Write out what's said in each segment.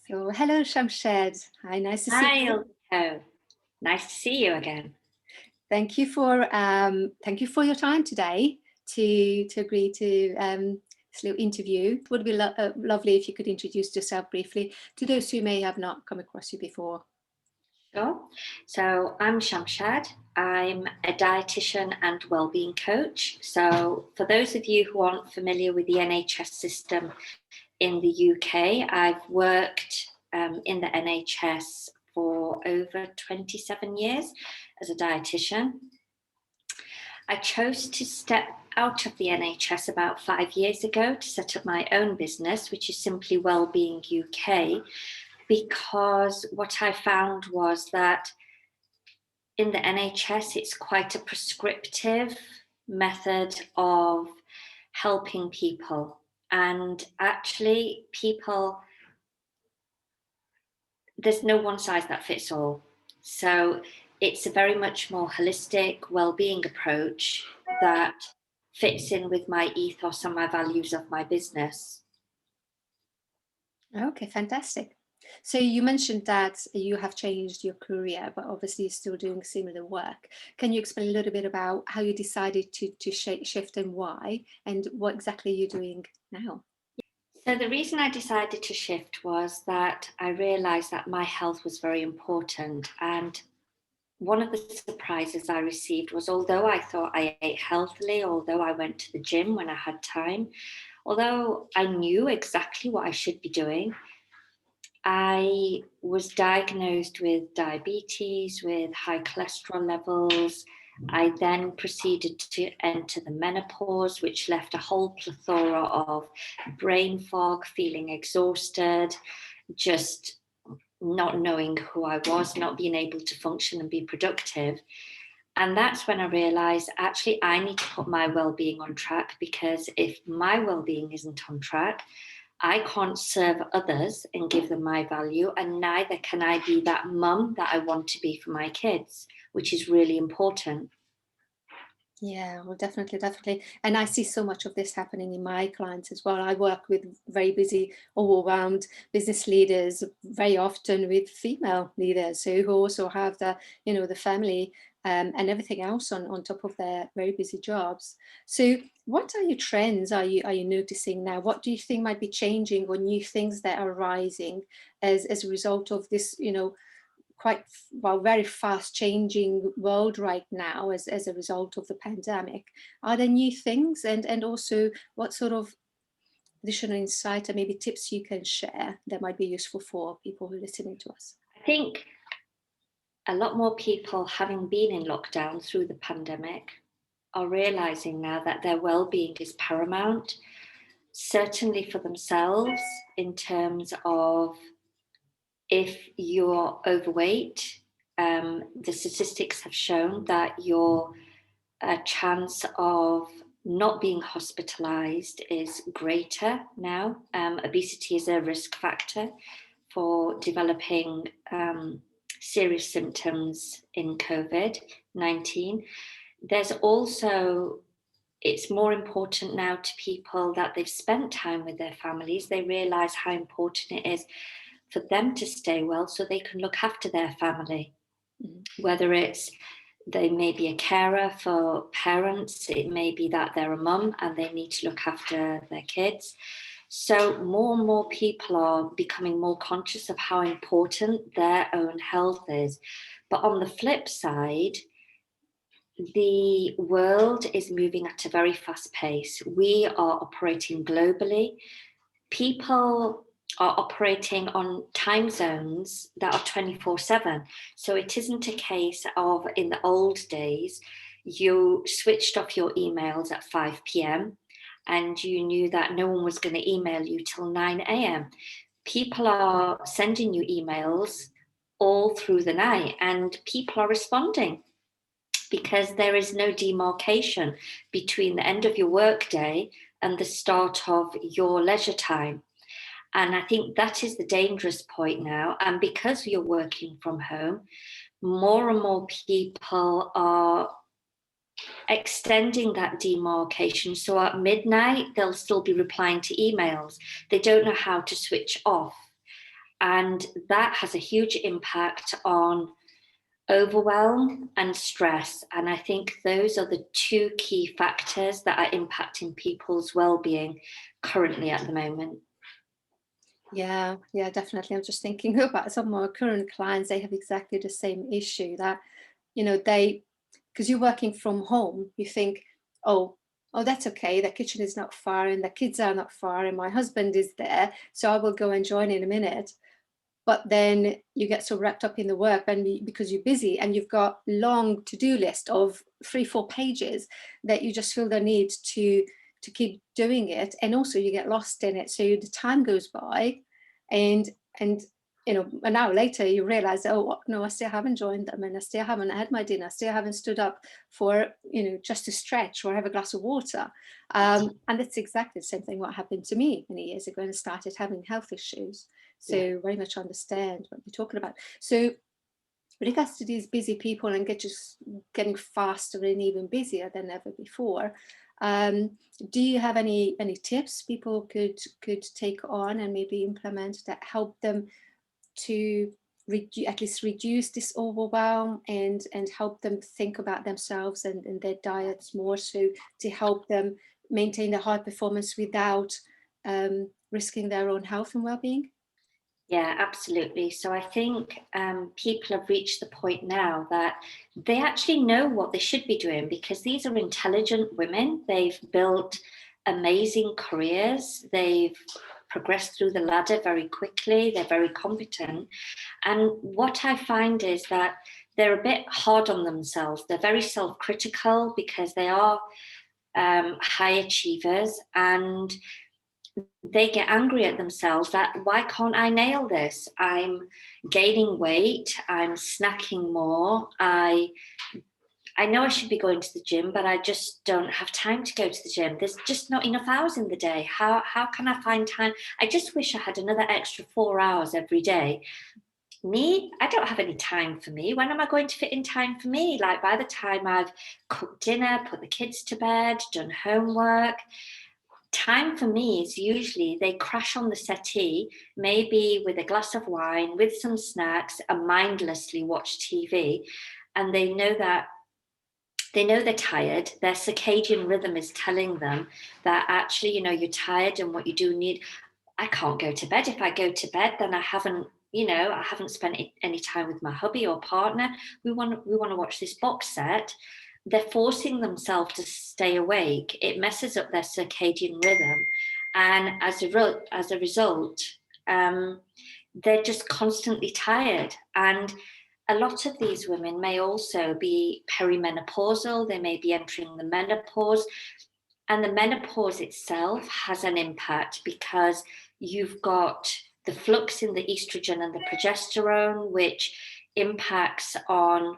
So, hello, Shamshad. Hi, nice to see Hi, you. Ilko. Nice to see you again. Thank you for your time today to agree to this little interview. It would be lovely if you could introduce yourself briefly to those who may have not come across you before. Sure. So I'm Shamshad. I'm a dietitian and wellbeing coach. So for those of you who aren't familiar with the NHS system in the UK, I've worked in the NHS for over 27 years as a dietitian. I chose to step out of the NHS about 5 years ago to set up my own business, which is simply Wellbeing UK, because what I found was that in the NHS, it's quite a prescriptive method of helping people. And actually, there's no one size that fits all. So it's a very much more holistic well-being approach that fits in with my ethos and my values of my business. Okay, fantastic. So you mentioned that you have changed your career, but obviously you're still doing similar work. Can you explain a little bit about how you decided to shift and why, and what exactly you're doing now? So the reason I decided to shift was that I realized that my health was very important. And one of the surprises I received was, although I thought I ate healthily, although I went to the gym when I had time, although I knew exactly what I should be doing, I was diagnosed with diabetes, with high cholesterol levels. I then proceeded to enter the menopause, which left a whole plethora of brain fog, feeling exhausted, just not knowing who I was, not being able to function and be productive. And that's when I realized actually I need to put my well-being on track, because if my well-being isn't on track, I can't serve others and give them my value, and neither can I be that mum that I want to be for my kids, which is really important. Yeah, well, definitely. And I see so much of this happening in my clients as well. I work with very busy, overwhelmed business leaders, very often with female leaders who also have the family and everything else on top of their very busy jobs. So, what are your trends? Are you noticing now? What do you think might be changing, or new things that are rising as a result of this? Quite very fast changing world right now as a result of the pandemic. Are there new things, and also what sort of additional insight or maybe tips you can share that might be useful for people who are listening to us? I think a lot more people, having been in lockdown through the pandemic, are realizing now that their well-being is paramount, certainly for themselves, in terms of if you're overweight, the statistics have shown that your chance of not being hospitalized is greater now. Obesity is a risk factor for developing serious symptoms in COVID-19. There's also, it's more important now to people that they've spent time with their families. They realize how important it is for them to stay well so they can look after their family. Whether it's they may be a carer for parents, it may be that they're a mum and they need to look after their kids. So more and more people are becoming more conscious of how important their own health is. But on the flip side, the world is moving at a very fast pace. We are operating globally. People are operating on time zones that are 24/7. So it isn't a case of, in the old days, you switched off your emails at 5 p.m. and you knew that no one was going to email you till 9 a.m. People are sending you emails all through the night, and people are responding because there is no demarcation between the end of your workday and the start of your leisure time. And I think that is the dangerous point now. And because you're working from home, more and more people are extending that demarcation. So at midnight, they'll still be replying to emails. They don't know how to switch off. And that has a huge impact on overwhelm and stress. And I think those are the two key factors that are impacting people's well-being currently at the moment. Yeah, definitely. I'm just thinking about some of my current clients. They have exactly the same issue that, because you're working from home, you think, oh, that's okay. The kitchen is not far and the kids are not far and my husband is there, so I will go and join in a minute. But then you get so wrapped up in the work and because you're busy and you've got long to-do list of 3-4 pages that you just feel the need to keep doing it, and also you get lost in it, so the time goes by, and an hour later you realize, oh no, I still haven't joined them, and I still haven't had my dinner, I still haven't stood up for just to stretch or have a glass of water. And it's exactly the same thing what happened to me many years ago, and I started having health issues. So very much understand what you're talking about. So with regards to these busy people and just getting faster and even busier than ever before, do you have any tips people could take on and maybe implement that help them to at least reduce this overwhelm and help them think about themselves and their diets more, so to help them maintain their high performance without risking their own health and well-being? Yeah, absolutely. So I think people have reached the point now that they actually know what they should be doing, because these are intelligent women. They've built amazing careers. They've progressed through the ladder very quickly. They're very competent. And what I find is that they're a bit hard on themselves. They're very self-critical because they are high achievers, and they get angry at themselves that, why can't I nail this? I'm gaining weight, I'm snacking more, I know I should be going to the gym, but I just don't have time to go to the gym. There's just not enough hours in the day. How can I find time? I just wish I had another extra 4 hours every day. Me, I don't have any time for me. When am I going to fit in time for me? Like, by the time I've cooked dinner, put the kids to bed, done homework, time for me is usually they crash on the settee, maybe with a glass of wine, with some snacks, and mindlessly watch TV. And they know they're tired. Their circadian rhythm is telling them that actually, you're tired, and what you do need, I can't go to bed. If I go to bed, then I haven't spent any time with my hubby or partner. We want to watch this box set. They're forcing themselves to stay awake. It messes up their circadian rhythm, and as a result, they're just constantly tired. And a lot of these women may also be perimenopausal. They may be entering the menopause, and the menopause itself has an impact because you've got the flux in the estrogen and the progesterone, which impacts on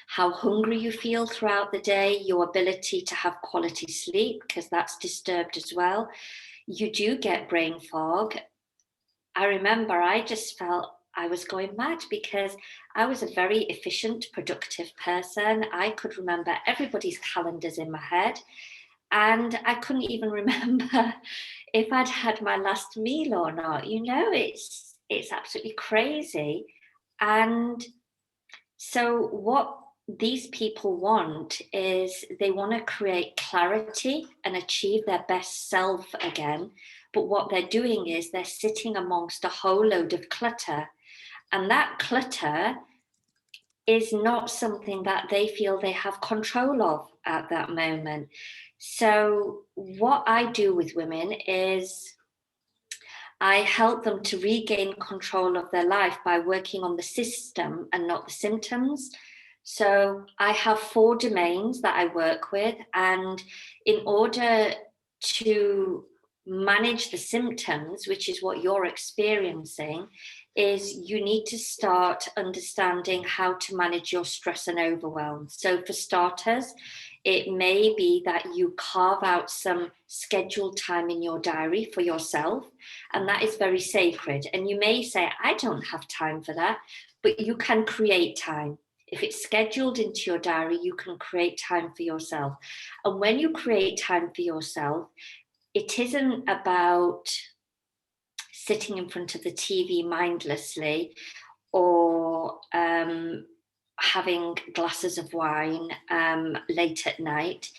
how hungry you feel throughout the day, your ability to have quality sleep, because that's disturbed as well. You do get brain fog. I remember I just felt I was going mad because I was a very efficient, productive person. I could remember everybody's calendars in my head, and I couldn't even remember if I'd had my last meal or not. It's absolutely crazy. And so what these people want is they want to create clarity and achieve their best self again. But what they're doing is they're sitting amongst a whole load of clutter. And that clutter is not something that they feel they have control of at that moment. So what I do with women is I help them to regain control of their life by working on the system and not the symptoms. So I have 4 domains that I work with, and in order to manage the symptoms, which is what you're experiencing, is you need to start understanding how to manage your stress and overwhelm. So for starters, it may be that you carve out some scheduled time in your diary for yourself, and that is very sacred. And you may say, I don't have time for that, but you can create time. If it's scheduled into your diary, you can create time for yourself. And when you create time for yourself, it isn't about sitting in front of the TV mindlessly, or having glasses of wine late at night.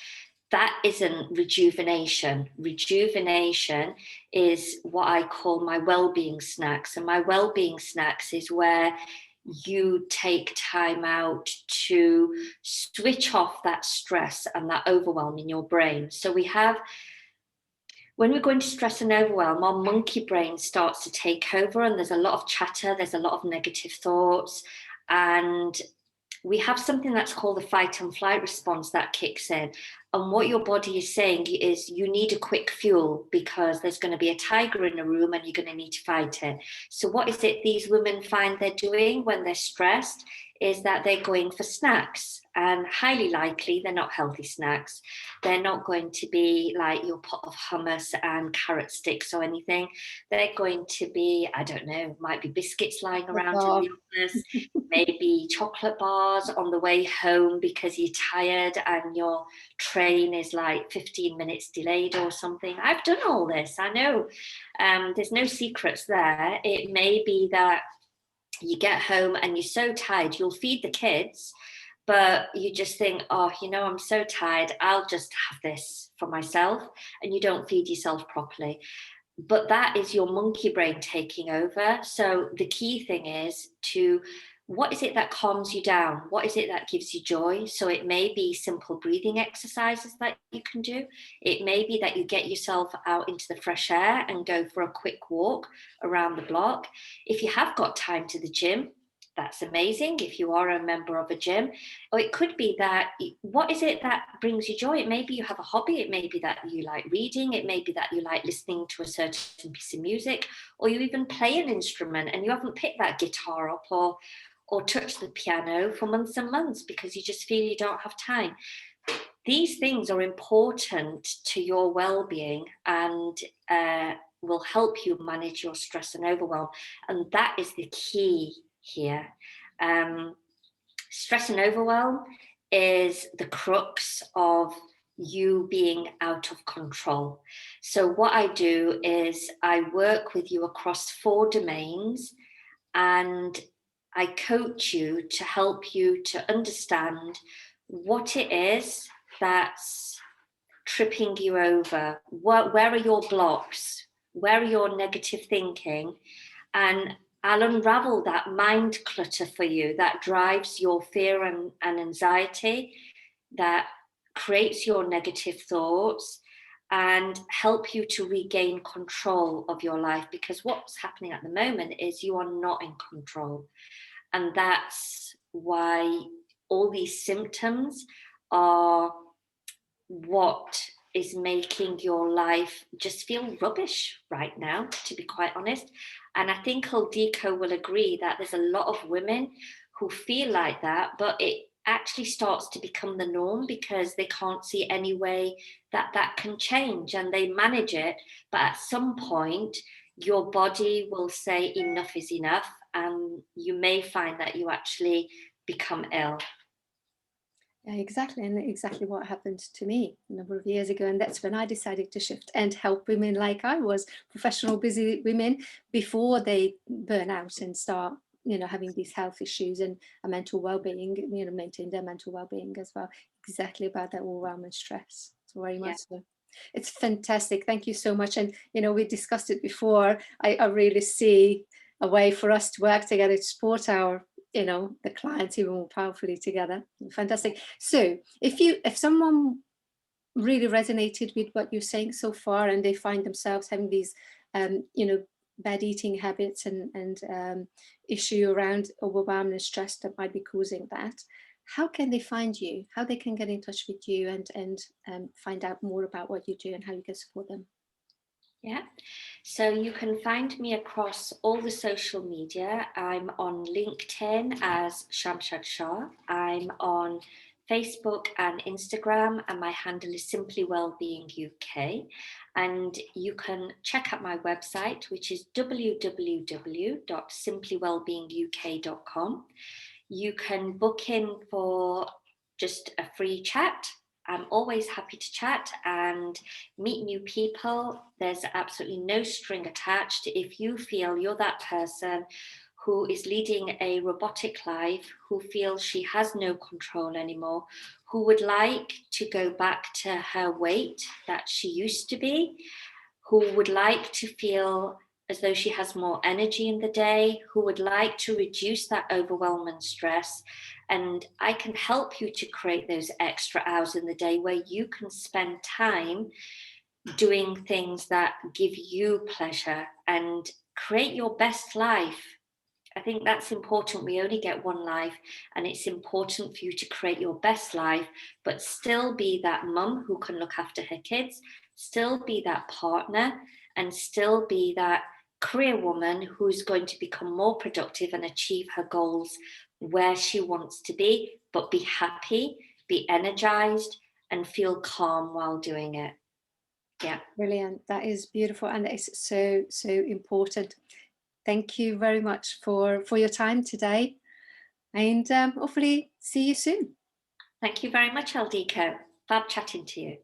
That isn't rejuvenation. Rejuvenation is what I call my well-being snacks. And my well-being snacks is where you take time out to switch off that stress and that overwhelm in your brain. So when we're going to stress and overwhelm, our monkey brain starts to take over, and there's a lot of chatter, there's a lot of negative thoughts, and we have something that's called the fight and flight response that kicks in. And what your body is saying is you need a quick fuel because there's going to be a tiger in the room and you're going to need to fight it. So what is it these women find they're doing when they're stressed is that they're going for snacks, and highly likely they're not healthy snacks. They're not going to be like your pot of hummus and carrot sticks or anything. They're going to be, I don't know, might be biscuits lying around in the office, maybe chocolate bars on the way home because you're tired and your train is like 15 minutes delayed or something. I've done all this, I know. There's no secrets there. It may be that you get home and you're so tired, you'll feed the kids, but you just think, oh, I'm so tired, I'll just have this for myself, and you don't feed yourself properly. But that is your monkey brain taking over. So the key thing is what is it that calms you down? What is it that gives you joy? So it may be simple breathing exercises that you can do. It may be that you get yourself out into the fresh air and go for a quick walk around the block. If you have got time to the gym, that's amazing if you are a member of a gym. Or it could be that, what is it that brings you joy? It may be you have a hobby. It may be that you like reading. It may be that you like listening to a certain piece of music, or you even play an instrument and you haven't picked that guitar up or touched the piano for months and months because you just feel you don't have time. These things are important to your well-being and will help you manage your stress and overwhelm. And that is the key here. Stress and overwhelm is the crux of you being out of control. So what I do is I work with you across 4 domains, and I coach you to help you to understand what it is that's tripping you over. Where are your blocks? Where are your negative thinking? And I'll unravel that mind clutter for you that drives your fear and anxiety, that creates your negative thoughts, and help you to regain control of your life. Because what's happening at the moment is you are not in control. And that's why all these symptoms are what is making your life just feel rubbish right now, to be quite honest. And I think Aldiko will agree that there's a lot of women who feel like that, but it actually starts to become the norm because they can't see any way that that can change, and they manage it. But at some point, your body will say enough is enough, and you may find that you actually become ill. Yeah, exactly. And exactly what happened to me a number of years ago. And that's when I decided to shift and help women like I was, professional, busy women, before they burn out and start, having these health issues and a mental well-being, maintain their mental well-being as well. Exactly about that overwhelm and stress. So very much so. It's fantastic. Thank you so much. And, we discussed it before. I really see a way for us to work together to support our the clients even more powerfully together. Fantastic. So if someone really resonated with what you're saying so far, and they find themselves having these bad eating habits and issue around overwhelm and stress that might be causing that, how can they find you? How they can get in touch with you and find out more about what you do and how you can support them? Yeah, so you can find me across all the social media. I'm on LinkedIn as Shamshad Shah. I'm on Facebook and Instagram, and my handle is Simply Wellbeing UK. And you can check out my website, which is www.simplywellbeinguk.com. You can book in for just a free chat, I'm always happy to chat and meet new people. There's absolutely no string attached. If you feel you're that person who is leading a robotic life, who feels she has no control anymore, who would like to go back to her weight that she used to be, who would like to feel as though she has more energy in the day, who would like to reduce that overwhelm and stress. And I can help you to create those extra hours in the day where you can spend time doing things that give you pleasure and create your best life. I think that's important. We only get one life, and it's important for you to create your best life, but still be that mum who can look after her kids, still be that partner, and still be that career woman who's going to become more productive and achieve her goals where she wants to be, but be happy, be energized, and feel calm while doing it. Yeah. Brilliant. That is beautiful, and it's so, so important. Thank you very much for your time today, and hopefully see you soon. Thank you very much, Aldiko. Fab chatting to you.